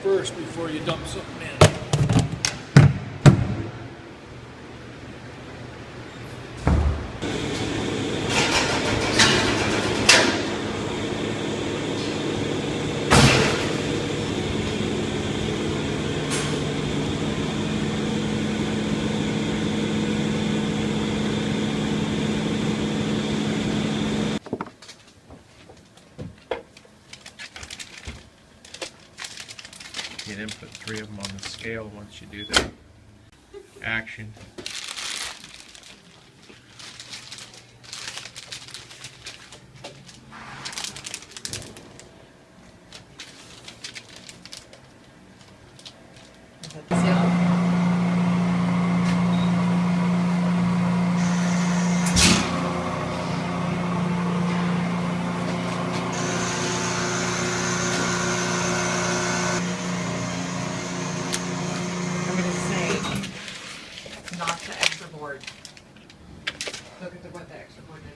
first before you dump something in. You then put 3 of them on the scale once you do that. Action. I'm gonna say, not the extra board. Look at what the extra board did.